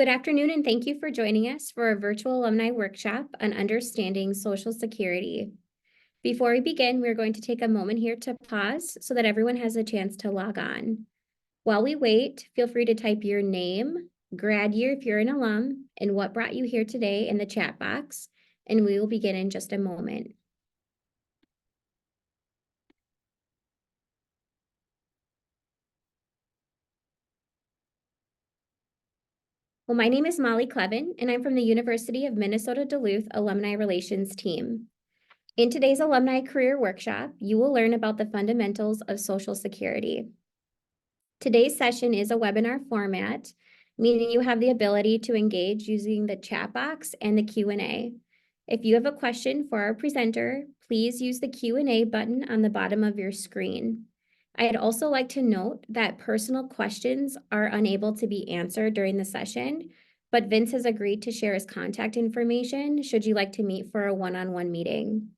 Good afternoon, and thank you for joining us for a virtual alumni workshop on understanding Social Security. Before we begin, we're going to take a moment here to pause so that everyone has a chance to log on. While we wait, feel free to type your name, grad year if you're an alum, and what brought you here today in the chat box, and we will begin in just a moment. Well, my name is Molly Clevin, and I'm from the University of Minnesota Duluth Alumni Relations team. In today's Alumni Career Workshop, you will learn about the fundamentals of Social Security. Today's session is a webinar format, meaning you have the ability to engage using the chat box and the Q&A. If you have a question for our presenter, please use the Q&A button on the bottom of your screen. I'd also like to note that personal questions are unable to be answered during the session, but Vince has agreed to share his contact information should you like to meet for a one-on-one meeting.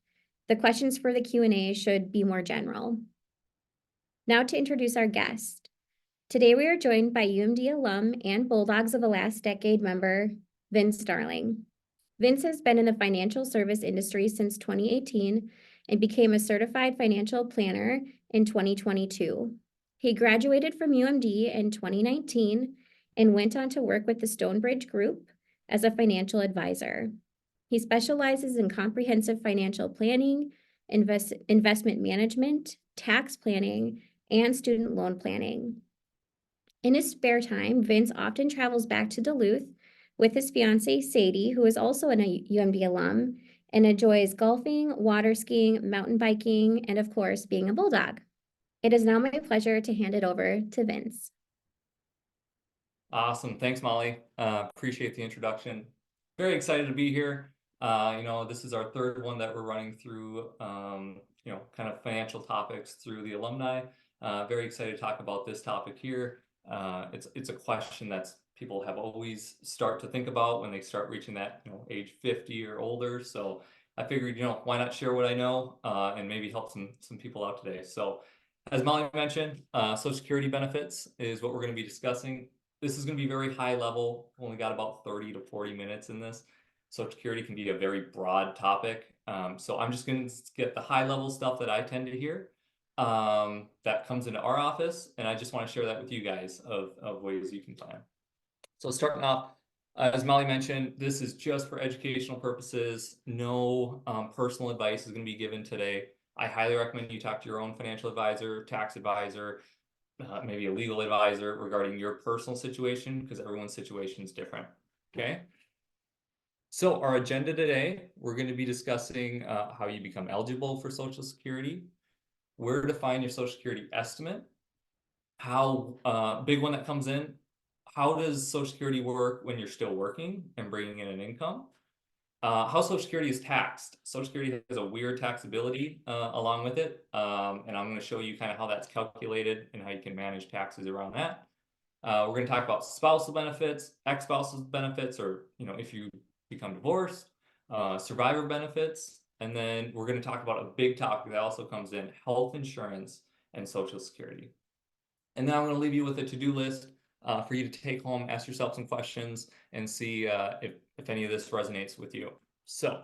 The questions for the Q&A should be more general. Now to introduce our guest. Today we are joined by UMD alum and Bulldogs of the Last Decade member, Vince Darling. Vince has been in the financial service industry since 2018 and became a certified financial planner in 2022. He graduated from UMD in 2019 and went on to work with the Stonebridge Group as a financial advisor. He specializes in comprehensive financial planning, investment management, tax planning, and student loan planning. In his spare time, Vince often travels back to Duluth with his fiancée, Sadie, who is also a UMD alum, and enjoys golfing, water skiing, mountain biking, and of course, being a Bulldog. It is now my pleasure to hand it over to Vince. Awesome. Thanks, Molly. Appreciate the introduction. Very excited to be here. This is our third one that we're running through, kind of financial topics through the alumni. Very excited to talk about this topic here. It's a question that's people have always start to think about when they start reaching that age 50 or older. So I figured why not share what I know and maybe help some people out today. So as Molly mentioned, Social Security benefits is what we're going to be discussing. This is going to be very high level. Only got about 30 to 40 minutes in this. Social Security can be a very broad topic. So I'm just going to get the high level stuff that I tend to hear that comes into our office. And I just want to share that with you guys of ways you can plan. So starting off, as Molly mentioned, this is just for educational purposes. No personal advice is going to be given today. I highly recommend you talk to your own financial advisor, tax advisor, maybe a legal advisor regarding your personal situation because everyone's situation is different. Okay. So our agenda today, we're going to be discussing how you become eligible for Social Security, where to find your Social Security estimate, how big one that comes in, how does Social Security work when you're still working and bringing in an income, how Social Security is taxed. Social Security has a weird taxability along with it, and I'm going to show you kind of how that's calculated and how you can manage taxes around that. We're going to talk about spousal benefits, ex-spousal benefits, or if you become divorced, survivor benefits, and then we're going to talk about a big topic that also comes in: health insurance and Social Security. And then I'm going to leave you with a to-do list for you to take home, ask yourself some questions, and see if any of this resonates with you. So,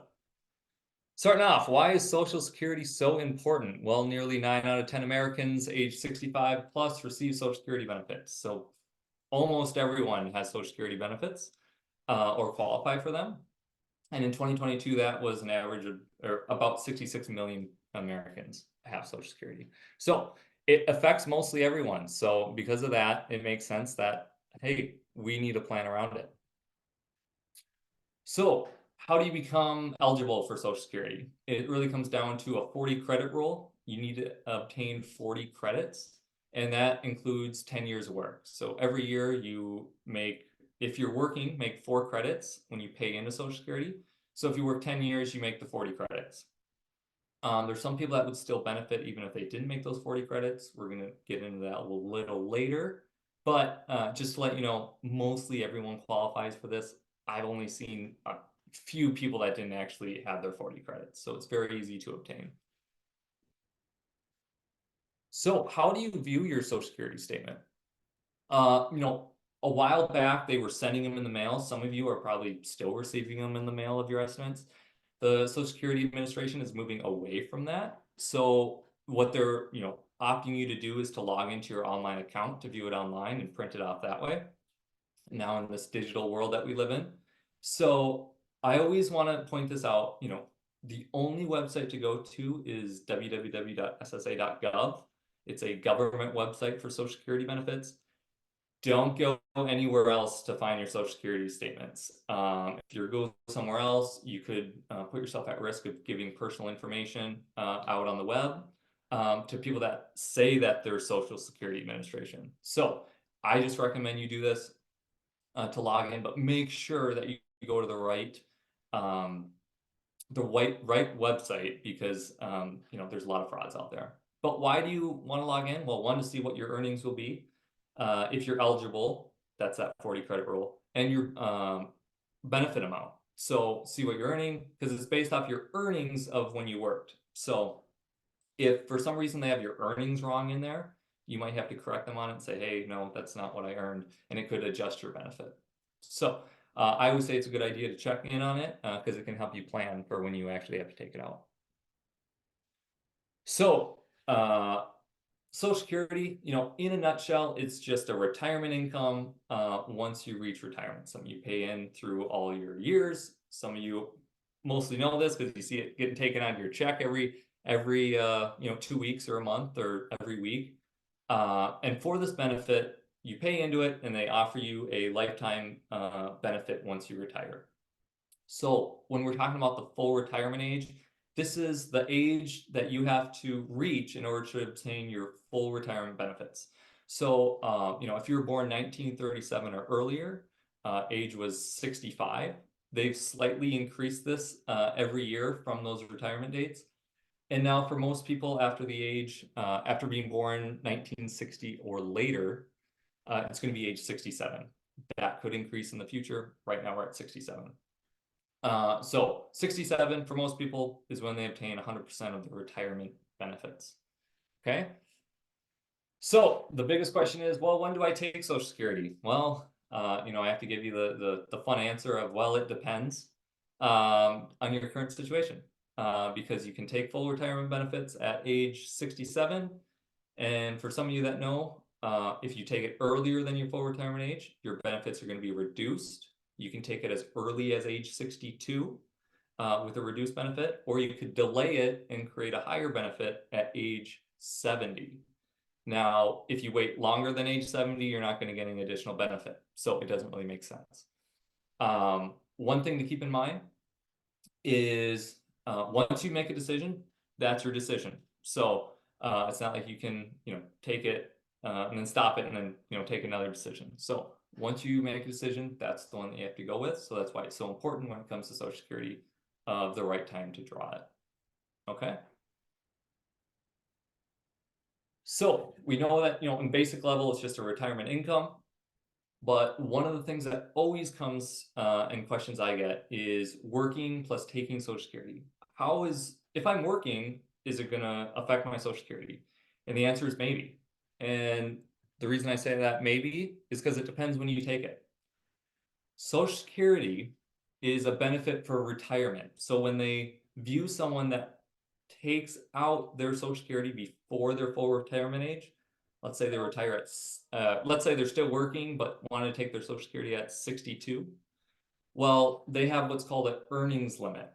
starting off, why is Social Security so important? Well, nearly 9 out of 10 Americans age 65 plus receive Social Security benefits. So almost everyone has Social Security benefits or qualify for them. And in 2022, that was an average of about 66 million Americans have Social Security. So it affects mostly everyone. So because of that, it makes sense that, hey, we need a plan around it. So how do you become eligible for Social Security? It really comes down to a 40 credit rule. You need to obtain 40 credits, and that includes 10 years of work. So every year you make, if you're working, make 4 credits when you pay into Social Security. So if you work 10 years, you make the 40 credits. There's some people that would still benefit even if they didn't make those 40 credits. We're going to get into that a little later. But just to let you know, mostly everyone qualifies for this. I've only seen a few people that didn't actually have their 40 credits. So it's very easy to obtain. So how do you view your Social Security statement? A while back, they were sending them in the mail. Some of you are probably still receiving them in the mail of your estimates. The Social Security Administration is moving away from that. So what they're, opting you to do is to log into your online account to view it online and print it off that way. Now in this digital world that we live in. So I always want to point this out, the only website to go to is www.ssa.gov. It's a government website for Social Security benefits. Don't go anywhere else to find your Social Security statements. If you go somewhere else, you could put yourself at risk of giving personal information out on the web to people that say that they're Social Security Administration. So I just recommend you do this to log in, but make sure that you go to the right website, because there's a lot of frauds out there. But why do you want to log in? Well, one, to see what your earnings will be. If you're eligible, that's that 40 credit rule, and your benefit amount. So see what you're earning, because it's based off your earnings of when you worked. So if for some reason they have your earnings wrong in there, you might have to correct them on it and say, hey, no, that's not what I earned, and it could adjust your benefit. So I would say it's a good idea to check in on it because it can help you plan for when you actually have to take it out. So Social Security, in a nutshell, it's just a retirement income once you reach retirement. Some of you pay in through all your years. Some of you mostly know this because you see it getting taken out of your check every 2 weeks or a month or every week. And for this benefit, you pay into it and they offer you a lifetime benefit once you retire. So when we're talking about the full retirement age, this is the age that you have to reach in order to obtain your full retirement benefits. So, if you were born 1937 or earlier, age was 65. They've slightly increased this every year from those retirement dates. And now for most people after the age, after being born 1960 or later, it's going to be age 67. That could increase in the future. Right now we're at 67. So 67 for most people is when they obtain 100% of the retirement benefits. Okay. So the biggest question is, well, when do I take Social Security? Well, I have to give you the fun answer of, well, it depends on your current situation. Because you can take full retirement benefits at age 67. And for some of you that know, if you take it earlier than your full retirement age, your benefits are going to be reduced. You can take it as early as age 62 with a reduced benefit, or you could delay it and create a higher benefit at age 70. Now, if you wait longer than age 70, you're not going to get any additional benefit. So it doesn't really make sense. One thing to keep in mind is once you make a decision, that's your decision. So it's not like you can, take it and then stop it and then, take another decision. So once you make a decision, that's the one that you have to go with. So that's why it's so important when it comes to Social Security of the right time to draw it. Okay. So we know that, in basic level, it's just a retirement income. But one of the things that always comes in questions I get is working plus taking Social Security. If I'm working, is it going to affect my Social Security? And the answer is maybe. And the reason I say that maybe is because it depends when you take it. Social Security is a benefit for retirement. So when they view someone that takes out their Social Security before their full retirement age, let's say they retire at, let's say they're still working, but want to take their Social Security at 62. Well, they have what's called an earnings limit.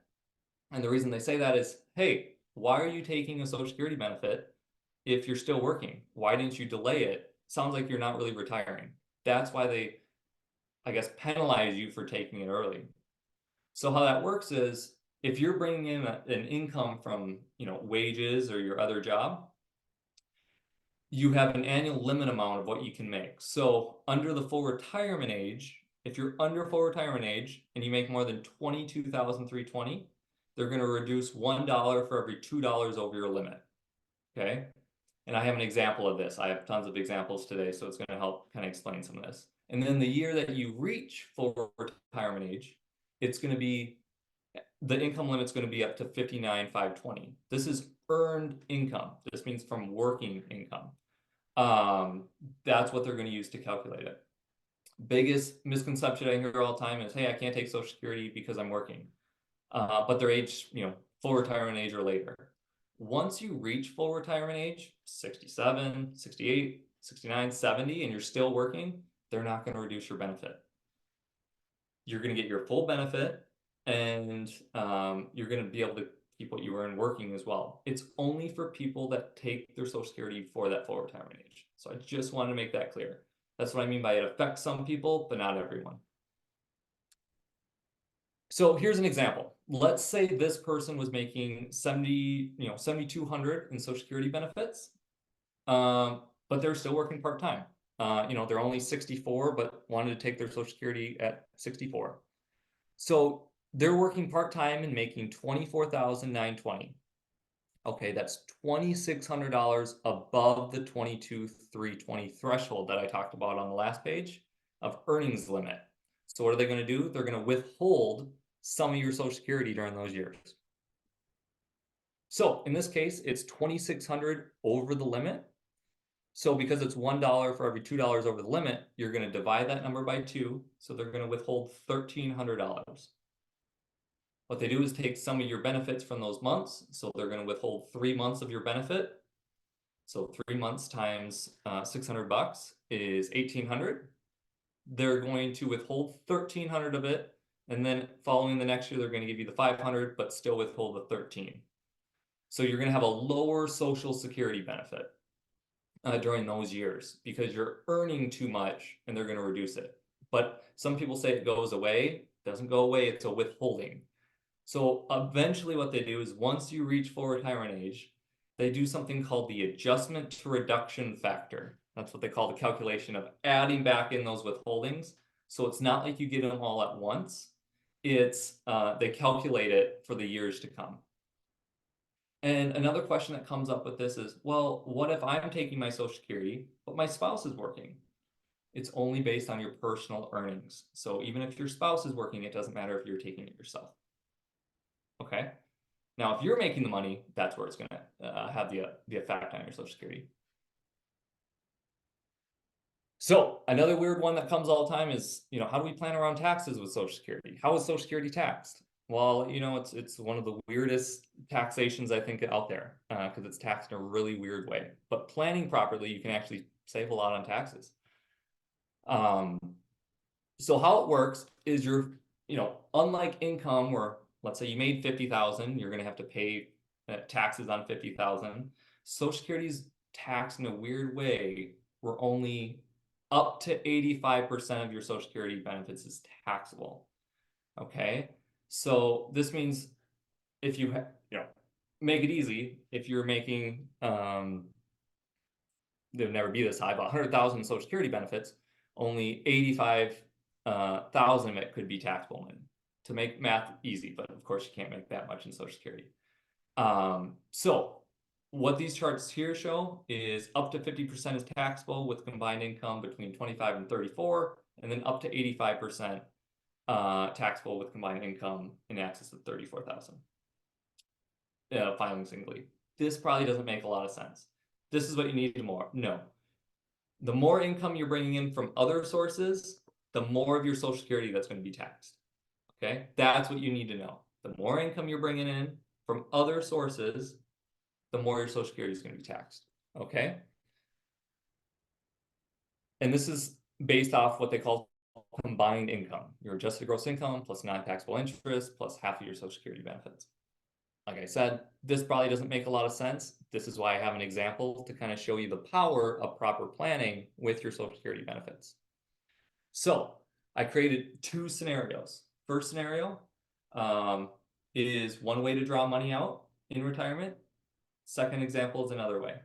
And the reason they say that is, hey, why are you taking a Social Security benefit if you're still working? Why didn't you delay it? Sounds like you're not really retiring. That's why they, I guess, penalize you for taking it early. So how that works is if you're bringing in an income from, wages or your other job, you have an annual limit amount of what you can make. So under the full retirement age, if you're under full retirement age and you make more than $22,320, they're going to reduce $1 for every $2 over your limit. Okay. And I have an example of this. I have tons of examples today, so it's going to help kind of explain some of this. And then the year that you reach full retirement age, it's going to be, the income limit's going to be up to $59,520. This is earned income. This means from working income. That's what they're going to use to calculate it. Biggest misconception I hear all the time is, hey, I can't take Social Security because I'm working. But they're age, full retirement age or later. Once you reach full retirement age, 67, 68, 69, 70, and you're still working, they're not going to reduce your benefit. You're going to get your full benefit, and you're going to be able to keep what you earn working as well. It's only for people that take their Social Security for that full retirement age. So I just wanted to make that clear. That's what I mean by it affects some people, but not everyone. So here's an example. Let's say this person was making 7,200 in Social Security benefits, but they're still working part-time. They're only 64, but wanted to take their Social Security at 64. So they're working part-time and making $24,920. Okay, that's $2,600 above the 22,320 threshold that I talked about on the last page of earnings limit. So what are they going to do? They're going to withhold some of your Social Security during those years. So in this case, it's 2,600 over the limit. So because it's $1 for every $2 over the limit, you're going to divide that number by 2. So they're going to withhold $1,300. What they do is take some of your benefits from those months. So they're going to withhold 3 months of your benefit. So 3 months times $600 is $1,800. They're going to withhold $1,300 of it. And then following the next year, they're going to give you the $500, but still withhold the $1,300. So you're going to have a lower Social Security benefit during those years because you're earning too much and they're going to reduce it. But some people say it goes away. It doesn't go away. It's a withholding. So eventually what they do is once you reach full retirement age, they do something called the adjustment to reduction factor. That's what they call the calculation of adding back in those withholdings. So it's not like you get them all at once. It's they calculate it for the years to come. And another question that comes up with this is, well, what if I'm taking my Social Security, but my spouse is working? It's only based on your personal earnings. So even if your spouse is working, it doesn't matter if you're taking it yourself. Okay. Now, if you're making the money, that's where it's going to have the effect on your Social Security. So another weird one that comes all the time is, how do we plan around taxes with Social Security? How is Social Security taxed? Well, it's one of the weirdest taxations I think out there because it's taxed in a really weird way. But planning properly, you can actually save a lot on taxes. So how it works is unlike income where let's say you made 50,000, you're going to have to pay taxes on 50,000. Social Security's taxed in a weird way where only up to 85% of your Social Security benefits is taxable. Okay, so this means if you make it easy, if you're making they'll never be this high, but 100,000 in Social Security benefits, only 85,000 of it could be taxable. To make math easy, but of course you can't make that much in Social Security. So what these charts here show is up to 50% is taxable with combined income between 25 and 34, and then up to 85% taxable with combined income in excess of 34,000. Filing singly. This probably doesn't make a lot of sense. This is what you need to know. The more income you're bringing in from other sources, the more of your Social Security that's going to be taxed. Okay, that's what you need to know. The more income you're bringing in from other sources, the more your Social Security is going to be taxed. Okay, and this is based off what they call combined income, your adjusted gross income plus non-taxable interest plus half of your Social Security benefits. Like I said, this probably doesn't make a lot of sense. This is why I have an example to kind of show you the power of proper planning with your Social Security benefits. So I created 2 scenarios. First scenario is one way to draw money out in retirement. Second example is another way.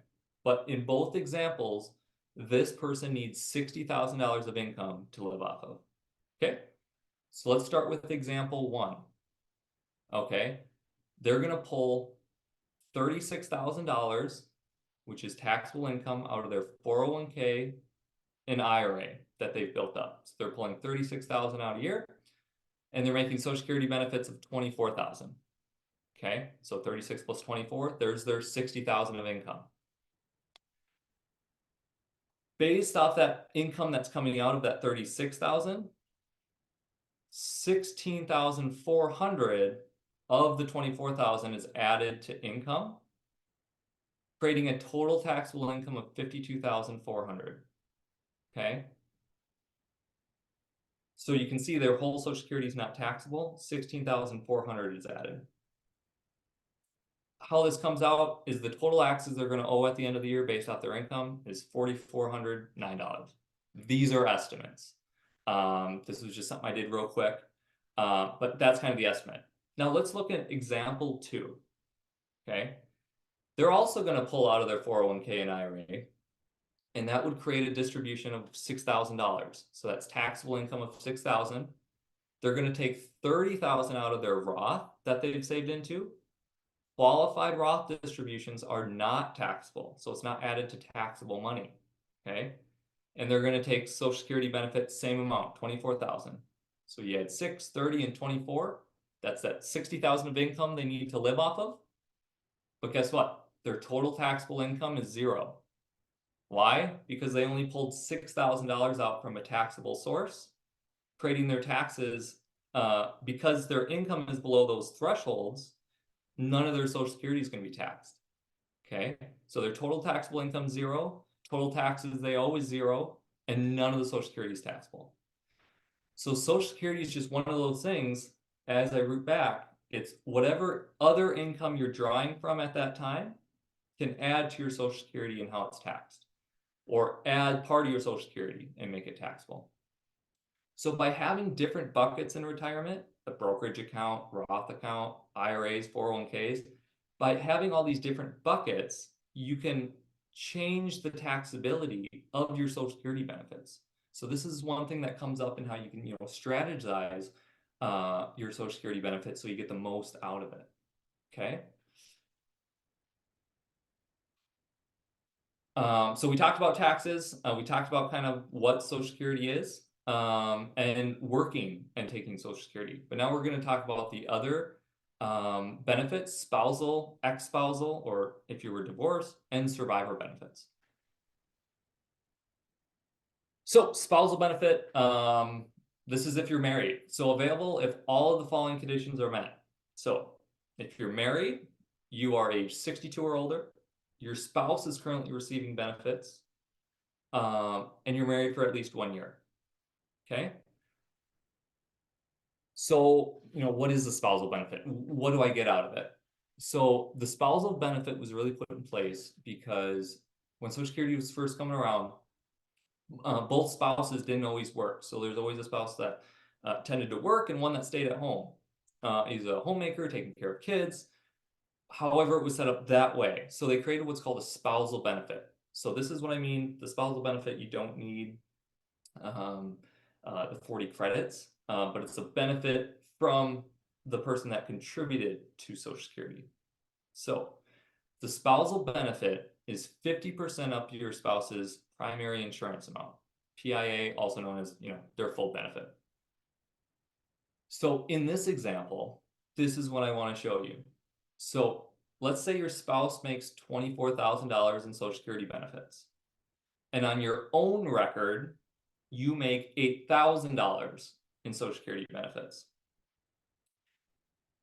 But in both examples, this person needs $60,000 of income to live off of. Okay, so let's start with example 1. Okay, they're going to pull $36,000, which is taxable income, out of their 401k and IRA that they've built up. So they're pulling $36,000 out a year, and they're making Social Security benefits of $24,000. Okay, so 36 plus 24, there's their $60,000 of income. based off that income that's coming out of that 36,000, 16,400 of the 24,000 is added to income, creating a total taxable income of 52,400. Okay. So you can see their whole Social Security is not taxable, 16,400 is added. How this comes out is the total taxes they're going to owe at the end of the year based off their income is $4,409. These are estimates. This was just something I did real quick, but that's kind of the estimate. Now let's look at example 2. Okay, they're also going to pull out of their 401k and IRA, and that would create a distribution of $6,000. So that's taxable income of $6,000. They're going to take $30,000 out of their Roth that they've saved into. Qualified Roth distributions are not taxable, so it's not added to taxable money. Okay, and they're going to take Social Security benefits, same amount, 24,000. So you had 6, 30, and 24. That's that 60,000 of income they need to live off of. But guess what? Their total taxable income is 0. Why? Because they only pulled $6,000 out from a taxable source, creating their taxes, because their income is below those thresholds, none of their Social Security is going to be taxed. Okay, so their total taxable income 0, total taxes they owe is 0, and none of the Social Security is taxable. So Social Security is just one of those things, as I root back, it's whatever other income you're drawing from at that time can add to your Social Security and how it's taxed, or add part of your Social Security and make it taxable. So by having different buckets in retirement, the brokerage account, Roth account, IRAs, 401ks, by having all these different buckets, you can change the taxability of your Social Security benefits. So this is one thing that comes up in how you can, strategize your Social Security benefits so you get the most out of it. Okay. So we talked about taxes. We talked about kind of what Social Security is, and working and taking Social Security. But now we're going to talk about the other benefits: spousal, ex-spousal, or if you were divorced, and survivor benefits. So spousal benefit, this is if you're married. So available if all of the following conditions are met. So if you're married, you are age 62 or older, your spouse is currently receiving benefits, and you're married for at least 1 year. Okay. So, what is the spousal benefit? What do I get out of it? So the spousal benefit was really put in place because when Social Security was first coming around, both spouses didn't always work. So there's always a spouse that tended to work and one that stayed at home. He's a homemaker, taking care of kids. However, it was set up that way. So they created what's called a spousal benefit. So this is what I mean. The spousal benefit, you don't need the 40 credits, but it's a benefit from the person that contributed to Social Security. So the spousal benefit is 50% up to your spouse's primary insurance amount, PIA, also known as, their full benefit. So in this example, this is what I want to show you. So let's say your spouse makes $24,000 in Social Security benefits, and on your own record, you make $8,000 in Social Security benefits.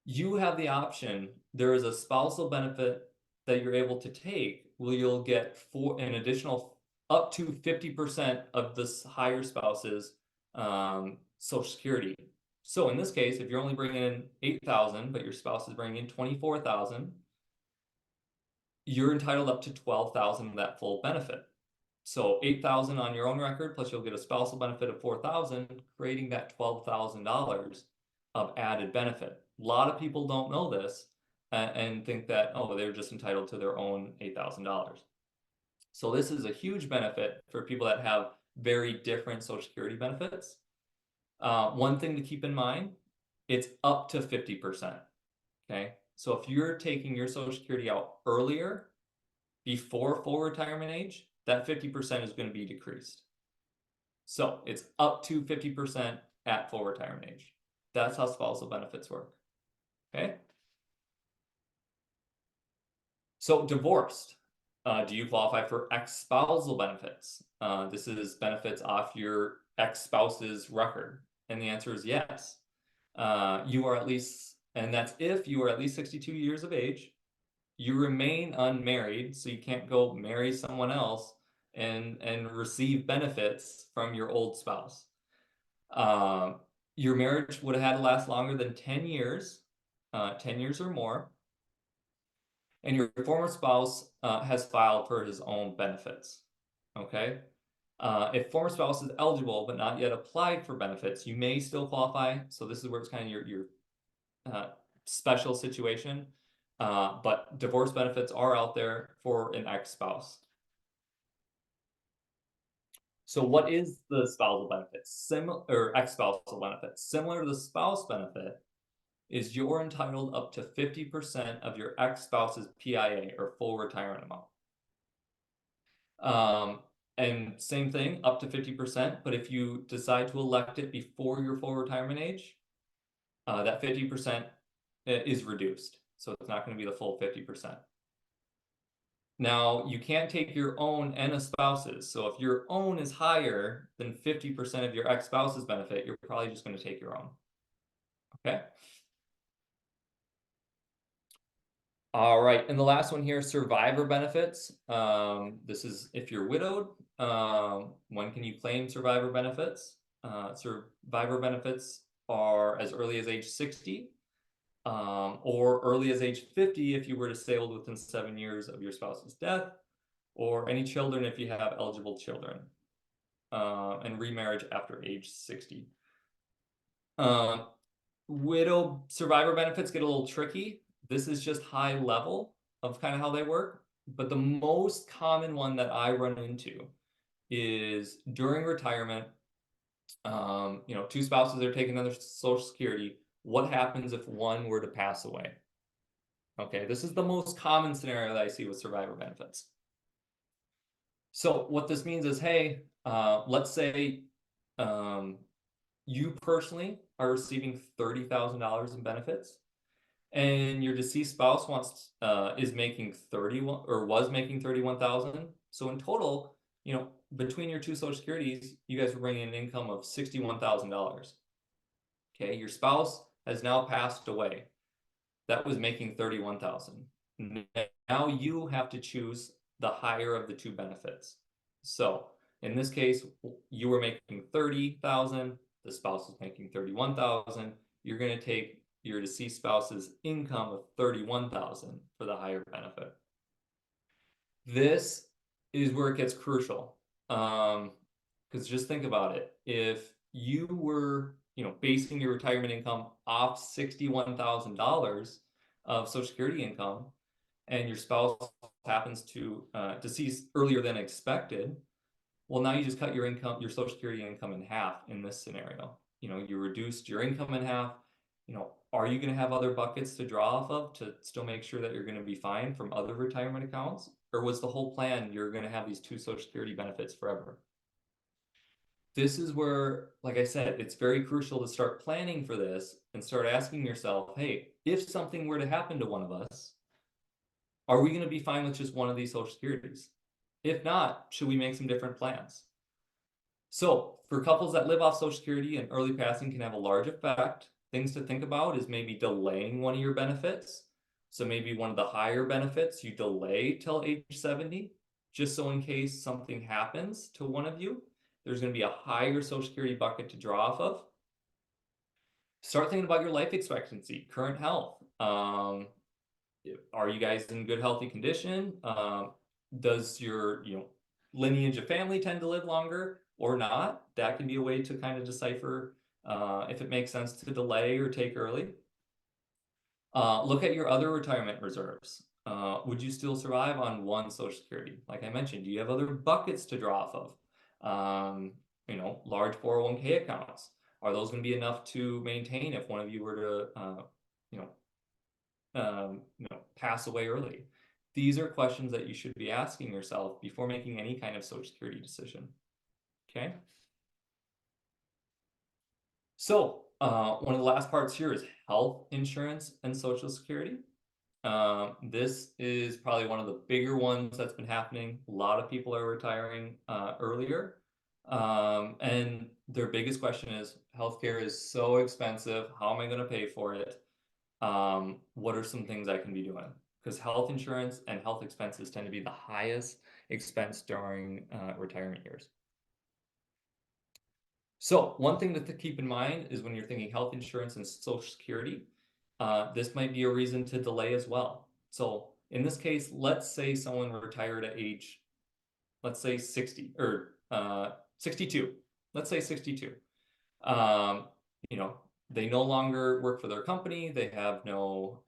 You have the option. There is a spousal benefit that you're able to take where you'll get an additional up to 50% of this higher spouse's Social Security. So in this case, if you're only bringing in 8,000, but your spouse is bringing in 24,000, you're entitled up to 12,000 of that full benefit. So 8,000 on your own record, plus you'll get a spousal benefit of 4,000, creating that $12,000 of added benefit. A lot of people don't know this and think that, oh, they're just entitled to their own $8,000. So this is a huge benefit for people that have very different Social Security benefits. One thing to keep in mind, it's up to 50%. Okay, so if you're taking your Social Security out earlier, before full retirement age, that 50% is going to be decreased. So it's up to 50% at full retirement age. That's how spousal benefits work. Okay. So divorced. Do you qualify for ex-spousal benefits? This is benefits off your ex-spouse's record. And the answer is yes. You are at least, and that's if you are at least 62 years of age, you remain unmarried, so you can't go marry someone else and receive benefits from your old spouse. Your marriage would have had to last longer than 10 years, 10 years or more, and your former spouse has filed for his own benefits. Okay. If former spouse is eligible but not yet applied for benefits, you may still qualify. So this is where it's kind of your special situation. But divorce benefits are out there for an ex-spouse. So what is the spousal benefit? Similar or ex-spousal benefit? Similar to the spouse benefit, is you're entitled up to 50% of your ex-spouse's PIA or full retirement amount. And same thing, up to 50%, but if you decide to elect it before your full retirement age, that 50% is reduced. So it's not going to be the full 50%. Now, you can't take your own and a spouse's. So if your own is higher than 50% of your ex-spouse's benefit, you're probably just going to take your own. Okay. All right, and the last one here, survivor benefits. This is if you're widowed, when can you claim survivor benefits? Survivor benefits are as early as age 60, or early as age 50 if you were disabled within 7 years of your spouse's death, or any children if you have eligible children, and remarriage after age 60. Widow survivor benefits get a little tricky. This is just high level of kind of how they work. But the most common one that I run into is during retirement, two spouses are taking another Social Security. What happens if one were to pass away? Okay, this is the most common scenario that I see with survivor benefits. So what this means is, hey, let's say you personally are receiving $30,000 in benefits, and your deceased spouse is making 31 or was making 31,000. So in total, between your two Social Securities, you guys are bringing an income of $61,000. Okay, your spouse has now passed away. That was making 31,000. Now you have to choose the higher of the two benefits. So in this case, you were making 30,000. The spouse was making 31,000. You're going to take your deceased spouse's income of 31,000 for the higher benefit. This is where it gets crucial. Because just think about it. If you were, basing your retirement income off $61,000 of Social Security income, and your spouse happens to decease earlier than expected, well, now you just cut your Social Security income in half in this scenario. You reduced your income in half. Are you going to have other buckets to draw off of to still make sure that you're going to be fine from other retirement accounts? Or was the whole plan you're going to have these two Social Security benefits forever? This is where, like I said, it's very crucial to start planning for this and start asking yourself, hey, if something were to happen to one of us, are we going to be fine with just one of these Social Securities? If not, should we make some different plans? So for couples that live off Social Security, and early passing can have a large effect. Things to think about is maybe delaying one of your benefits. So maybe one of the higher benefits you delay till age 70, just so in case something happens to one of you, there's going to be a higher Social Security bucket to draw off of. Start thinking about your life expectancy, current health. Are you guys in good, healthy condition? Does your lineage of family tend to live longer or not? That can be a way to kind of decipher if it makes sense to delay or take early. Look at your other retirement reserves. Would you still survive on one Social Security? Like I mentioned, do you have other buckets to draw off of? Large 401k accounts. Are those going to be enough to maintain if one of you were to, pass away early? These are questions that you should be asking yourself before making any kind of Social Security decision. Okay. So one of the last parts here is health insurance and Social Security. This is probably one of the bigger ones that's been happening. A lot of people are retiring earlier. And their biggest question is, healthcare is so expensive. How am I going to pay for it? What are some things I can be doing? Because health insurance and health expenses tend to be the highest expense during retirement years. So one thing to keep in mind is when you're thinking health insurance and Social Security, this might be a reason to delay as well. So in this case, let's say someone retired at age, let's say 60 or 62. Let's say 62. You know, they no longer work for their company. They have no,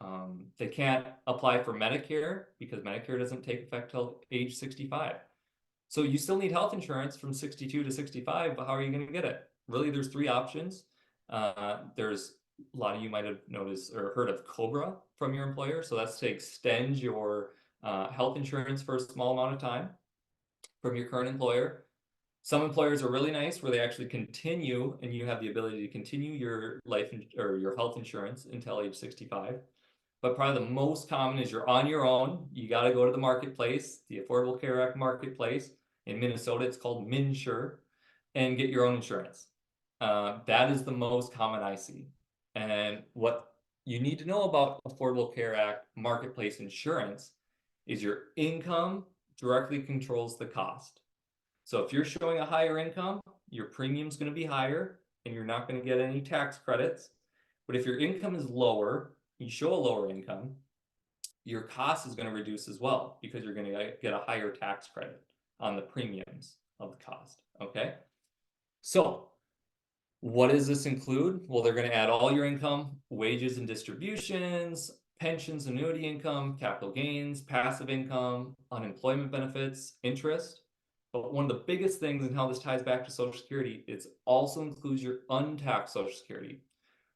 they can't apply for Medicare because Medicare doesn't take effect till age 65. So you still need health insurance from 62 to 65, but how are you going to get it? Really, there's three options. There's a lot of you might have noticed or heard of COBRA from your employer. So that's to extend your health insurance for a small amount of time from your current employer. Some employers are really nice where they actually continue and you have the ability to continue your or your health insurance until age 65. But probably the most common is you're on your own. You got to go to the marketplace, the Affordable Care Act marketplace. In Minnesota, it's called MNsure, and get your own insurance. That is the most common I see. And what you need to know about Affordable Care Act marketplace insurance is your income directly controls the cost. So if you're showing a higher income, your premium's going to be higher and you're not going to get any tax credits. But if your income is lower, you show a lower income, your cost is going to reduce as well because you're going to get a higher tax credit on the premiums of the cost. Okay. So what does this include? Well, they're going to add all your income, wages and distributions, pensions, annuity income, capital gains, passive income, unemployment benefits, interest. But one of the biggest things and how this ties back to Social Security, it also includes your untaxed Social Security.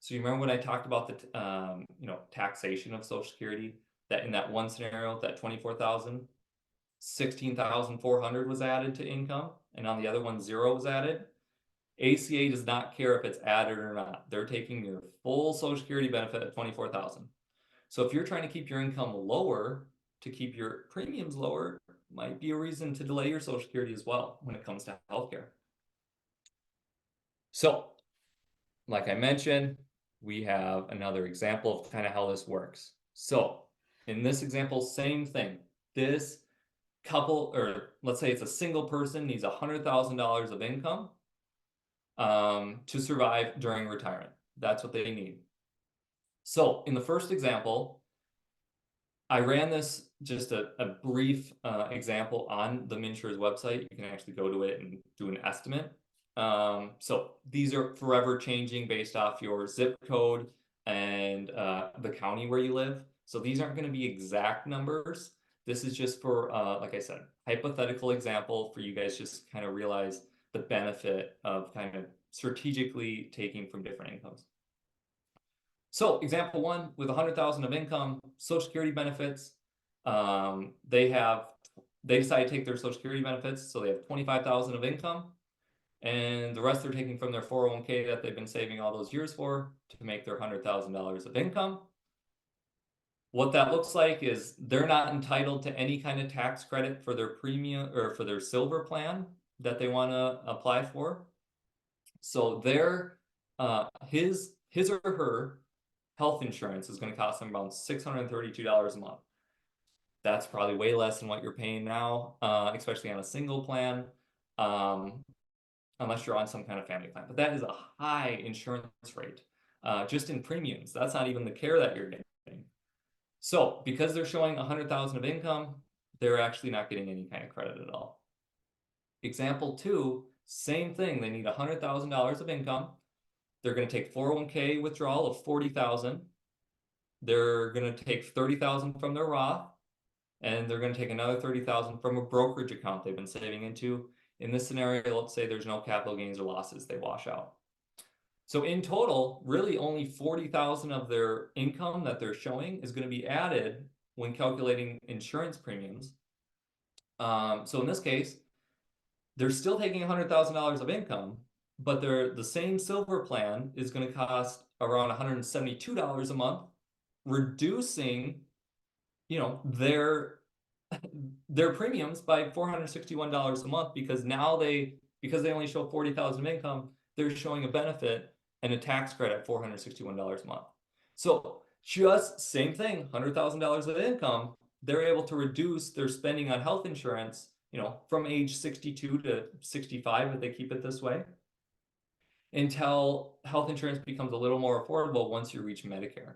So you remember when I talked about the taxation of Social Security, that in that one scenario, that 24,000, 16,400 was added to income, and on the other one, 0 was added. ACA does not care if it's added or not. They're taking your full Social Security benefit at 24,000. So if you're trying to keep your income lower to keep your premiums lower, might be a reason to delay your Social Security as well when it comes to healthcare. So, like I mentioned, we have another example of kind of how this works. So in this example, same thing. This couple, or let's say it's a single person, needs $100,000 of income to survive during retirement. That's what they need. So in the first example, I ran this just a brief example on the MNsure's website. You can actually go to it and do an estimate. So these are forever changing based off your zip code and the county where you live. So these aren't going to be exact numbers. This is just for, like I said, hypothetical example for you guys just kind of realize the benefit of kind of strategically taking from different incomes. So example one, with 100,000 of income, Social Security benefits, they decide to take their Social Security benefits. So they have 25,000 of income and the rest they're taking from their 401k that they've been saving all those years for to make their $100,000 of income. What that looks like is they're not entitled to any kind of tax credit for their premium or for their silver plan that they want to apply for. So their his or her health insurance is going to cost them around $632 a month. That's probably way less than what you're paying now, especially on a single plan, unless you're on some kind of family plan. But that is a high insurance rate, just in premiums. That's not even the care that you're getting. So because they're showing 100,000 of income, they're actually not getting any kind of credit at all. Example two, same thing. They need $100,000 of income. They're going to take 401k withdrawal of 40,000. They're going to take 30,000 from their Roth, and they're going to take another 30,000 from a brokerage account they've been saving into. In this scenario, let's say there's no capital gains or losses, they wash out. So in total, really only 40,000 of their income that they're showing is going to be added when calculating insurance premiums. So in this case, they're still taking $100,000 of income, but the same silver plan is going to cost around $172 a month, reducing you know, their premiums by $461 a month, because now because they only show 40,000 of income, they're showing a benefit and a tax credit $461 a month. So just same thing, $100,000 of income, they're able to reduce their spending on health insurance, you know, from age 62 to 65 if they keep it this way, until health insurance becomes a little more affordable once you reach Medicare.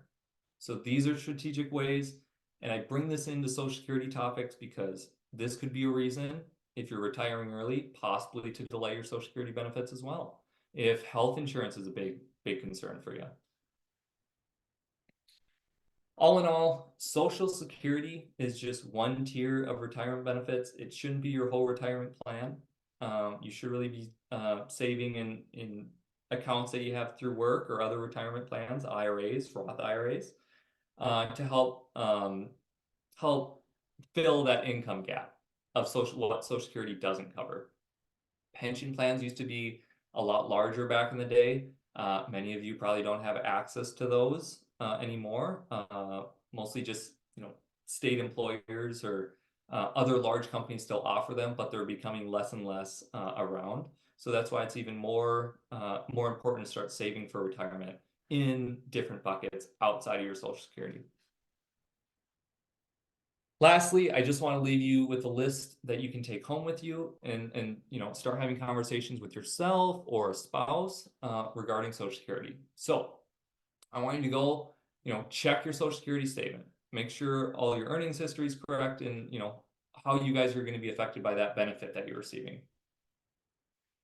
So these are strategic ways, and I bring this into Social Security topics because this could be a reason, if you're retiring early, possibly to delay your Social Security benefits as well, if health insurance is a big concern for you. All in all, Social Security is just one tier of retirement benefits. It shouldn't be your whole retirement plan. You should really be saving in accounts that you have through work or other retirement plans, IRAs, Roth IRAs, to help fill that income gap of what Social Security doesn't cover. Pension plans used to be a lot larger back in the day. Many of you probably don't have access to those anymore. Mostly just, you know, state employers or other large companies still offer them, but they're becoming less and less around. So that's why it's even more important to start saving for retirement in different buckets outside of your Social Security. Lastly, I just want to leave you with a list that you can take home with you and you know, start having conversations with yourself or a spouse regarding Social Security. So I want you to go, you know, check your Social Security statement, make sure all your earnings history is correct, and you know how you guys are going to be affected by that benefit that you're receiving.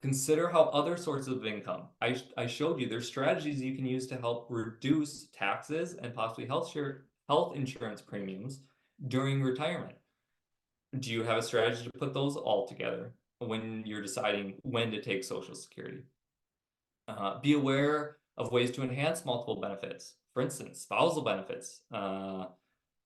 Consider how other sources of income. I showed you there's strategies you can use to help reduce taxes and possibly health insurance premiums during retirement. Do you have a strategy to put those all together when you're deciding when to take Social Security? Be aware of ways to enhance multiple benefits. For instance, spousal benefits,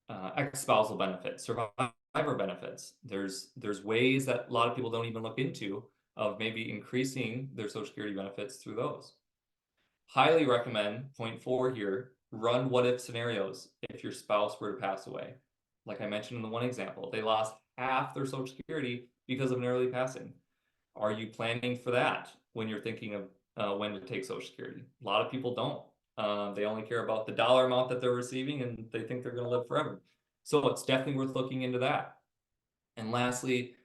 ex-spousal benefits, survivor benefits. There's ways that a lot of people don't even look into of maybe increasing their Social Security benefits through those. Highly recommend, point 4 here, run what-if scenarios if your spouse were to pass away. Like I mentioned in the one example, they lost half their Social Security because of an early passing. Are you planning for that when you're thinking of when to take Social Security? A lot of people don't. They only care about the dollar amount that they're receiving, and they think they're going to live forever. So it's definitely worth looking into that. And lastly,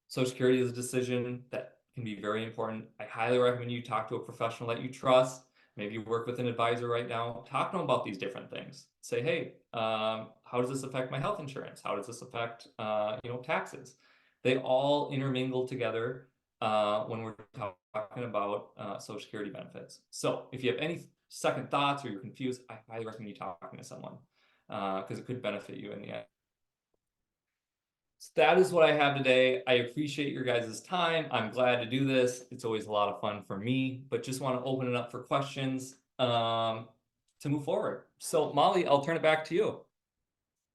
Social Security is a decision that can be very important. I highly recommend you talk to a professional that you trust. Maybe you work with an advisor right now. Talk to them about these different things. Say, hey, how does this affect my health insurance? How does this affect, you know, taxes? They all intermingle together when we're talking about Social Security benefits. So if you have any second thoughts or you're confused, I highly recommend you talking to someone because it could benefit you in the end. So that is what I have today. I appreciate your guys' time. I'm glad to do this. It's always a lot of fun for me, but just want to open it up for questions to move forward. So Molly, I'll turn it back to you.